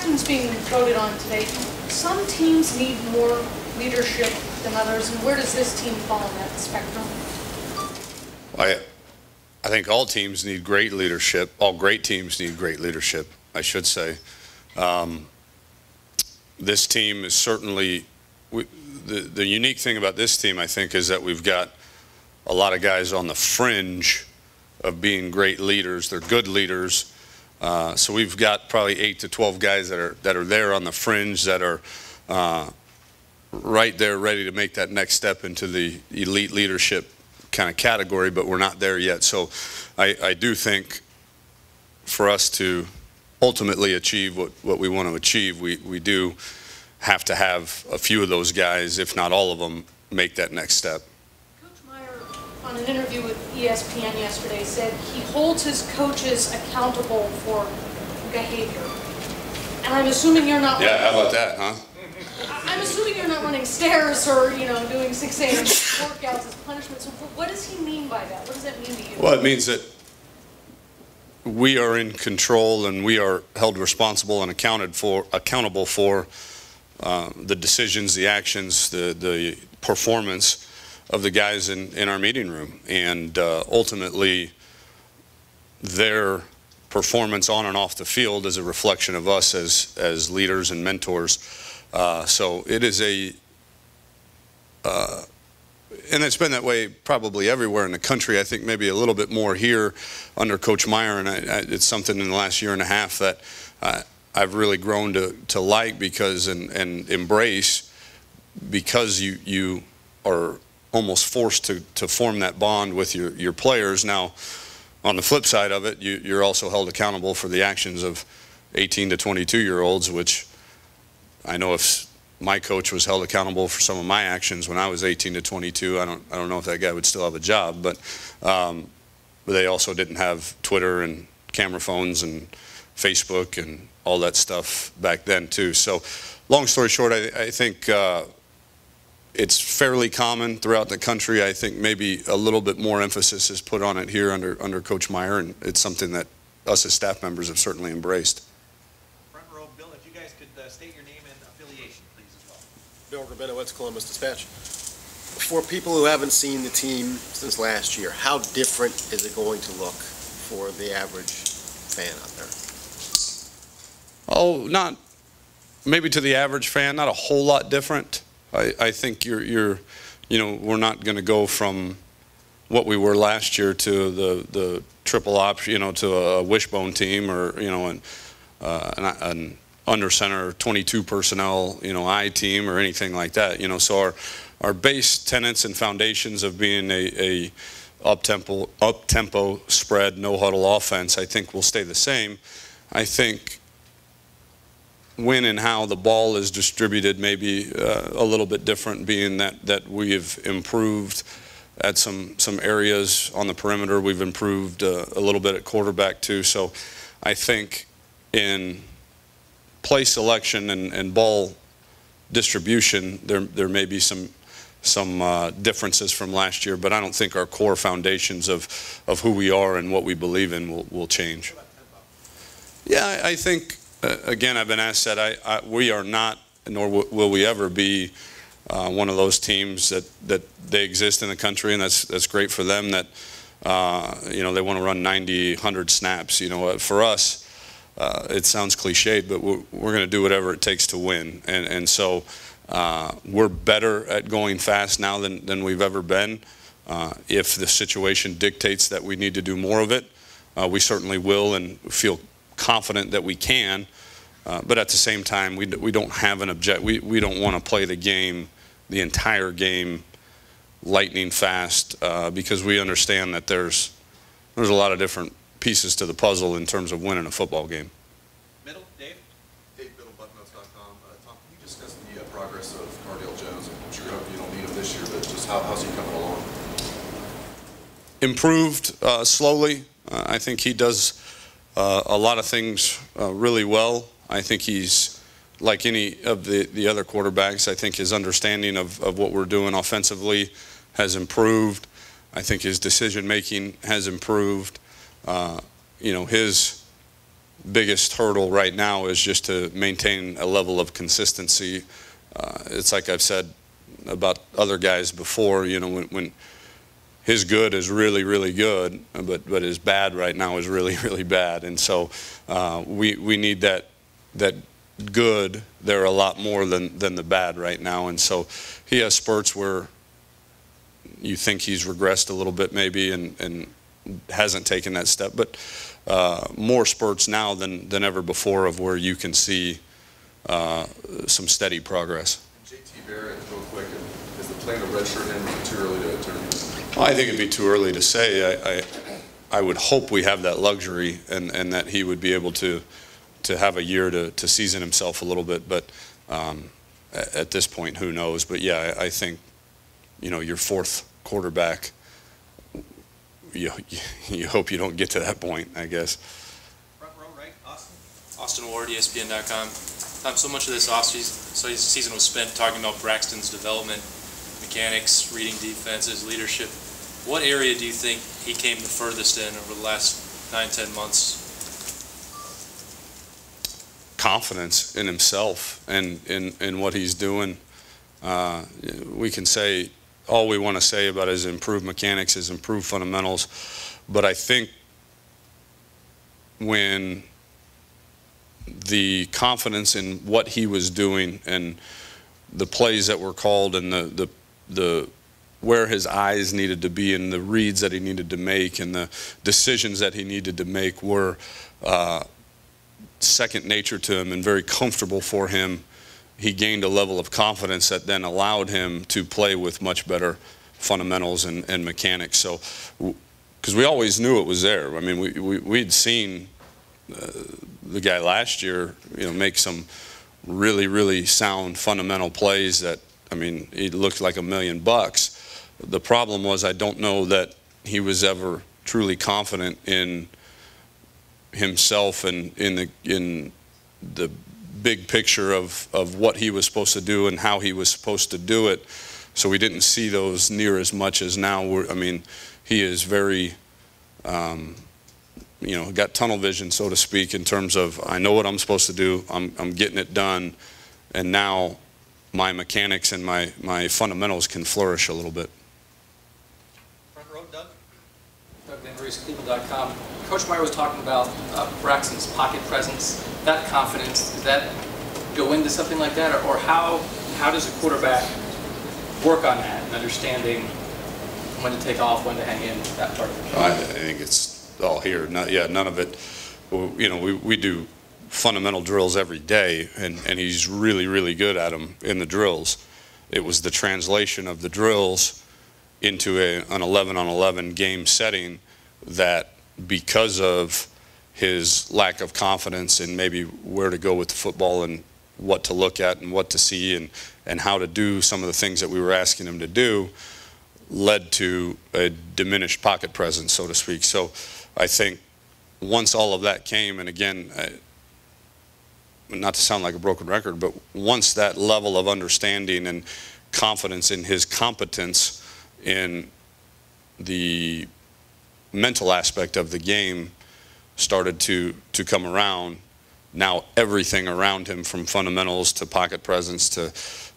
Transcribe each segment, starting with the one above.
captain's being voted on today. Some teams need more leadership than others, and where does this team fall on that spectrum? I think all teams need great leadership. All great teams need great leadership, I should say. This team is certainly, the unique thing about this team, I think, is that we've got a lot of guys on the fringe of being great leaders. They're good leaders. So we've got probably 8 to 12 guys that are there on the fringe, that are right there ready to make that next step into the elite leadership kind of category, but we're not there yet. So I do think for us to ultimately achieve what we want to achieve, we do have to have a few of those guys, if not all of them, make that next step. Coach Meyer, on an interview with ESPN yesterday, said he holds his coaches accountable for behavior. And I'm assuming you're not. Yeah, how about that, huh? I'm assuming you're not running stairs or, doing 6 a.m. workouts as punishment. So what does he mean by that? What does that mean to you? Well, it means that we are in control and we are held responsible and accountable for the decisions, the actions, the performance of the guys in our meeting room. And ultimately, their performance on and off the field is a reflection of us as leaders and mentors. So it is and it's been that way probably everywhere in the country. I think maybe a little bit more here under Coach Meyer, and it's something in the last year and a half that I've really grown to like and embrace, because you are almost forced to form that bond with your players. Now, on the flip side of it, you're also held accountable for the actions of 18 to 22-year-olds, which I know if my coach was held accountable for some of my actions when I was 18 to 22, I don't know if that guy would still have a job. But they also didn't have Twitter and camera phones and Facebook and all that stuff back then too. So long story short, I think it's fairly common throughout the country. I think maybe a little bit more emphasis is put on it here under Coach Meyer, and it's something that us as staff members have certainly embraced. Front row, Bill, if you guys could state your name and affiliation, please, as well. Bill Rabinowitz, Columbus Dispatch. For people who haven't seen the team since last year, how different is it going to look for the average fan out there? Oh, not maybe to the average fan, not a whole lot different. I think we're not going to go from what we were last year to the triple option, to a wishbone team, or an under center 22 personnel, I team or anything like that. So our base tenets and foundations of being a up-tempo spread, no huddle offense, I think will stay the same. I think when and how the ball is distributed may be a little bit different, being that we've improved at some areas on the perimeter. We've improved a little bit at quarterback too. So I think in play selection and ball distribution, there may be some differences from last year, but I don't think our core foundations of who we are and what we believe in will change. Yeah, I think, again, I've been asked that. We are not, nor will we ever be, one of those teams that they exist in the country, and that's great for them, that they want to run 90, 100 snaps. For us, it sounds cliched, but we're going to do whatever it takes to win, and so we're better at going fast now than we've ever been. If the situation dictates that we need to do more of it, we certainly will, and feel confident that we can. But at the same time, we don't have an we don't want to play the entire game lightning fast, because we understand that there's a lot of different pieces to the puzzle in terms of winning a football game. Middle, Dave? Dave, middlebuttonnotes.com. Tom, can you discuss the progress of Cardale Jones? I'm sure you don't need him this year, but just how's he coming along? Improved slowly. I think he does a lot of things really well. I think he's like any of the other quarterbacks. I think his understanding of what we're doing offensively has improved. I think his decision making has improved. His biggest hurdle right now is just to maintain a level of consistency. It's like I've said about other guys before, you know, when his good is really, really good, but his bad right now is really, really bad. And so we need that good there a lot more than the bad right now. And so he has spurts where you think he's regressed a little bit maybe and hasn't taken that step, but more spurts now than ever before of where you can see some steady progress. JT Barrett, real quick, is the plan to redshirt him, or is it too early to turn him? Well, I think it'd be too early to say. I would hope we have that luxury and that he would be able to have a year to season himself a little bit, but at this point, who knows? But yeah, I think, you know, your fourth quarterback, you hope you don't get to that point, I guess. Front row, right, Austin? Austin Ward, ESPN.com. So much of this offseason was spent talking about Braxton's development, mechanics, reading defenses, leadership. What area do you think he came the furthest in over the last 9-10 months? Confidence in himself and in what he's doing. We can say all we want to say about his improved mechanics, his improved fundamentals, but I think when the confidence in what he was doing and the plays that were called and the where his eyes needed to be and the reads that he needed to make and the decisions that he needed to make were second nature to him and very comfortable for him, he gained a level of confidence that then allowed him to play with much better fundamentals and mechanics. So, because we always knew it was there. I mean, we'd seen the guy last year, you know, make some really, really sound fundamental plays that, I mean, he looked like $1 million. The problem was I don't know that he was ever truly confident in himself and in the big picture of what he was supposed to do and how he was supposed to do it. So we didn't see those near as much as now. I mean, he is very, you know, got tunnel vision, so to speak, in terms of I know what I'm supposed to do. I'm getting it done, and now my mechanics and my fundamentals can flourish a little bit. Front row, Doug? Doug Van Rees, Cleveland.com. Coach Meyer was talking about Braxton's pocket presence, that confidence. Does that go into something like that, or how does a quarterback work on that and understanding when to take off, when to hang in, that part of it? I think it's all here. None of it. You know, we do fundamental drills every day, and he's really, really good at them in the drills. It was the translation of the drills into an 11-on-11 game setting that, because of his lack of confidence in maybe where to go with the football and what to look at and what to see and how to do some of the things that we were asking him to do, led to a diminished pocket presence, so to speak. So I think once all of that came, and again, not to sound like a broken record, but once that level of understanding and confidence in his competence in the mental aspect of the game started to come around, now everything around him, from fundamentals to pocket presence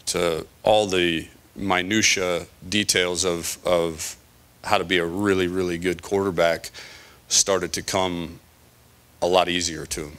to all the minutia details of how to be a really, really good quarterback, started to come a lot easier to him.